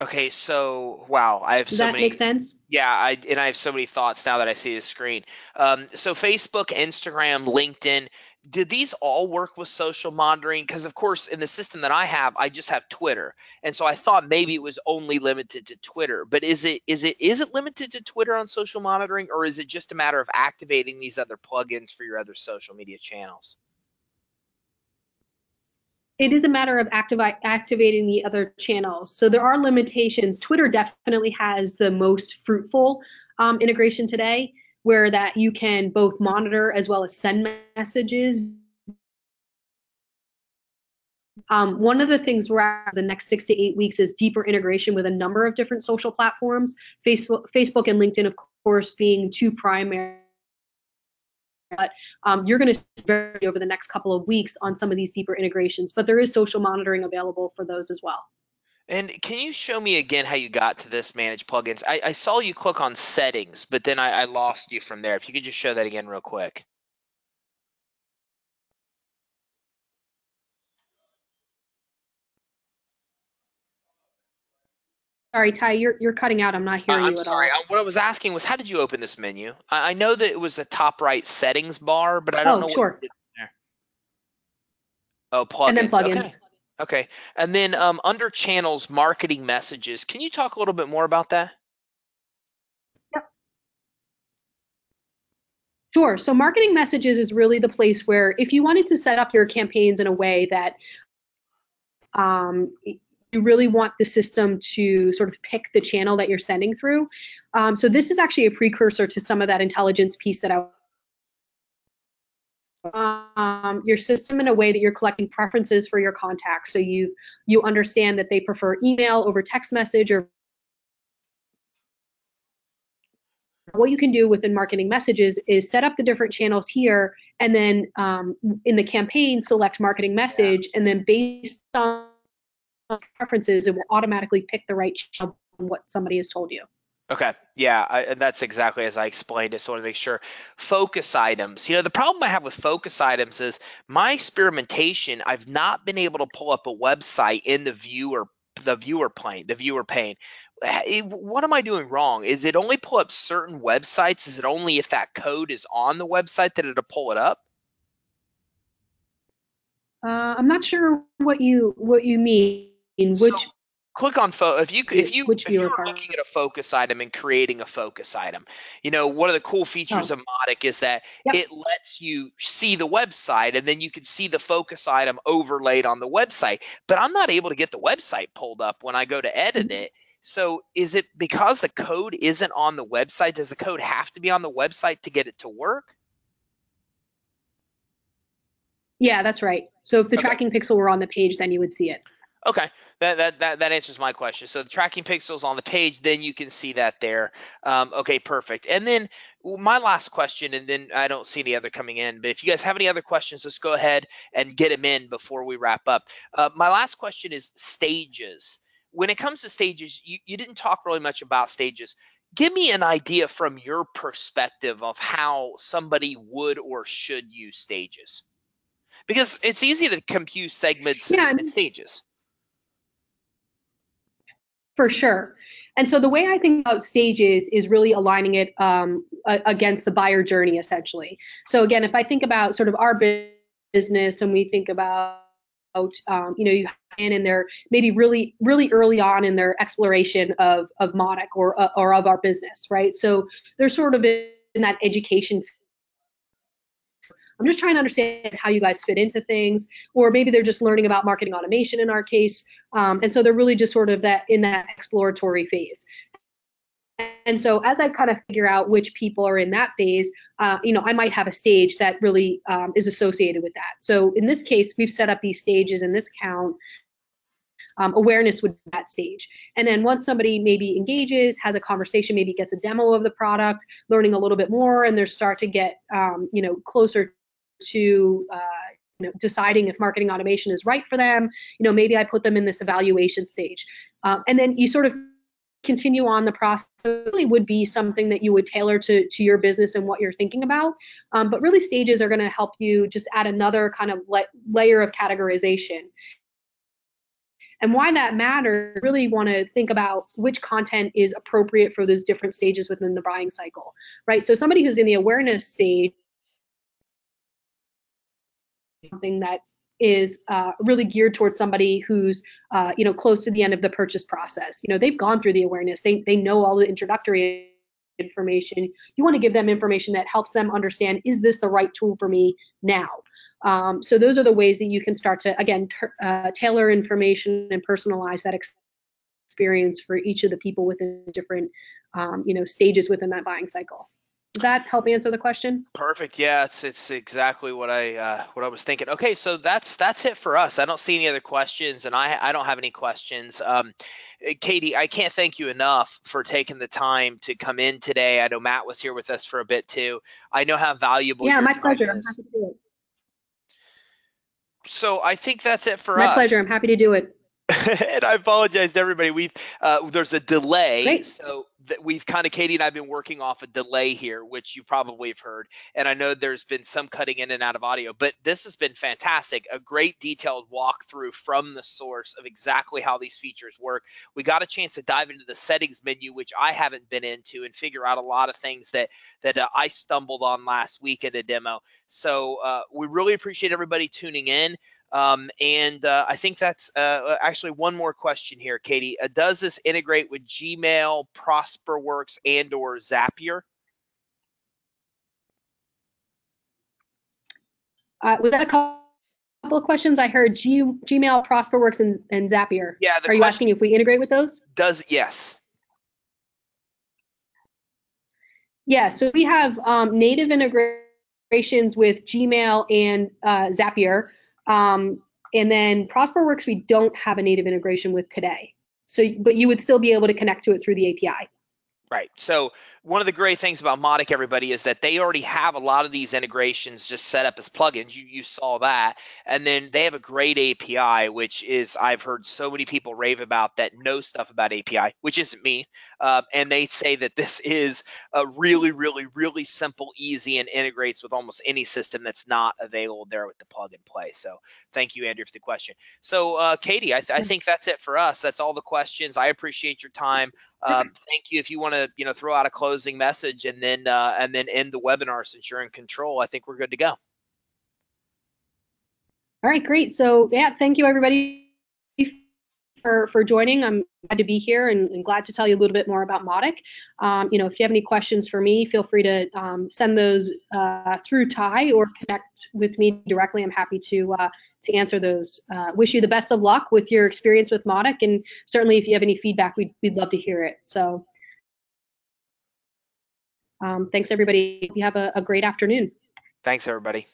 Okay, so wow, I have Does so that many. make sense? Yeah, I have so many thoughts now that I see the screen. So Facebook, Instagram, LinkedIn, did these all work with social monitoring? Because of course, in the system that I have, I just have Twitter, and so I thought maybe it was only limited to Twitter. But is it limited to Twitter on social monitoring, or is it just a matter of activating these other plugins for your other social media channels? It is a matter of activating the other channels. So there are limitations. Twitter definitely has the most fruitful integration today, where that you can both monitor as well as send messages. One of the things we're at the next 6 to 8 weeks is deeper integration with a number of different social platforms, Facebook and LinkedIn, of course, being 2 primary. But you're going to vary over the next couple of weeks on some of these deeper integrations, but there is social monitoring available for those as well. And can you show me again how you got to this manage plugins? I saw you click on settings, but then I lost you from there. If you could just show that again real quick. Sorry, Ty, you're cutting out. I'm not hearing I'm you at sorry. all. What I was asking was, how did you open this menu? I know that it was a top right settings bar, but I don't know what Sure. you did there. Oh, And then plugins. Okay. plugins. Okay. And then under channels, marketing messages. Can you talk a little bit more about that? Yep. Sure. So marketing messages is really the place where if you wanted to set up your campaigns in a way that you really want the system to sort of pick the channel that you're sending through. So this is actually a precursor to some of that intelligence piece that I your system in a way that you're collecting preferences for your contacts. So you understand that they prefer email over text message, or what you can do within marketing messages is set up the different channels here, and then in the campaign, select marketing message, and then based on preferences, it will automatically pick the right channel on what somebody has told you. Okay. Yeah. And that's exactly as I explained it. So I want to make sure. Focus items. The problem I have with focus items is my experimentation. I've not been able to pull up a website in the viewer pane. What am I doing wrong? Is it only pull up certain websites? Is it only if that code is on the website that it'll pull it up? I'm not sure what you mean. So click on Which if you viewer were part? looking at a focus item and creating a focus item, one of the cool features Oh, of Mautic is that yep. it lets you see the website and then you can see the focus item overlaid on the website. But I'm not able to get the website pulled up when I go to edit Mhm. it. So is it because the code isn't on the website? Does the code have to be on the website to get it to work? Yeah, that's right. So if the Okay. tracking pixel were on the page, then you would see it. Okay, that answers my question. So the tracking pixels on the page, then you can see that there. Okay, perfect. And then my last question, and then I don't see any other coming in. But if you guys have any other questions, let's go ahead and get them in before we wrap up. My last question is stages. When it comes to stages, you didn't talk really much about stages. Give me an idea from your perspective of how somebody would or should use stages, because it's easy to confuse segments Yeah, and stages. for sure. And so the way I think about stages is really aligning it against the buyer journey, essentially. So again, if I think about sort of our business, and we think about, you in and they're maybe really, really early on in their exploration of Mautic or of our business, right? So they're sort of in that education. I'm just trying to understand how you guys fit into things, or maybe they're just learning about marketing automation in our case, and so they're really just sort of that in that exploratory phase. And so as I kind of figure out which people are in that phase, I might have a stage that really is associated with that. So in this case, we've set up these stages in this account. Awareness would be that stage. And then once somebody maybe engages, has a conversation, maybe gets a demo of the product, learning a little bit more, and they start to get, closer to, deciding if marketing automation is right for them. Maybe I put them in this evaluation stage. And then you sort of continue on the process. It really would be something that you would tailor to your business and what you're thinking about. But really, stages are going to help you just add another kind of layer of categorization. And why that matters, really want to think about which content is appropriate for those different stages within the buying cycle, right? So somebody who's in the awareness stage, something that is really geared towards somebody who's close to the end of the purchase process. They've gone through the awareness. They know all the introductory information. You want to give them information that helps them understand, is this the right tool for me now? So those are the ways that you can start to, again, tailor information and personalize that experience for each of the people within different stages within that buying cycle. Does that help answer the question? Perfect. Yeah, it's exactly what I was thinking. Okay, so that's it for us. I don't see any other questions, and I don't have any questions. Katie, I can't thank you enough for taking the time to come in today. I know Matt was here with us for a bit too. I know how valuable Yeah, your my time pleasure. I'm is. happy to do it. So I think that's it for My pleasure. us. I'm happy to do it. And I apologize to everybody. There's a delay, Great. so that we've kind of Katie and I've been working off a delay here, which you probably have heard. And I know there's been some cutting in and out of audio, but this has been fantastic. A great detailed walkthrough from the source of exactly how these features work. We got a chance to dive into the settings menu, which I haven't been into, and figure out a lot of things that I stumbled on last week in a demo. So we really appreciate everybody tuning in. And I think that's actually one more question here, Katie. Does this integrate with Gmail, ProsperWorks, and/or Zapier? Was that a couple of questions? I heard Gmail, ProsperWorks, and Zapier. Yeah, the Are you asking question if we integrate with those? does yes. Yeah, so we have native integration integrations with Gmail and Zapier. And then ProsperWorks, we don't have a native integration with today. So, but you would still be able to connect to it through the API. Right. So one of the great things about Mautic, everybody, is that they already have a lot of these integrations just set up as plugins. You saw that. And then they have a great API, which is, I've heard so many people rave about that know stuff about API, which isn't me. And they say that this is a really, really, really simple, easy, and integrates with almost any system that's not available there with the plug and play. So thank you, Andrew, for the question. So Katie, I think that's it for us. That's all the questions. I appreciate your time. Thank you. If you want to, throw out a closing message and then end the webinar, since you're in control, I think we're good to go. All right, great. So yeah, thank you everybody for joining. I'm glad to be here and glad to tell you a little bit more about Mautic. If you have any questions for me, feel free to send those through Ty or connect with me directly. I'm happy to answer those. Wish you the best of luck with your experience with Mautic, and certainly if you have any feedback, we'd love to hear it. So thanks everybody. You have a great afternoon. Thanks everybody.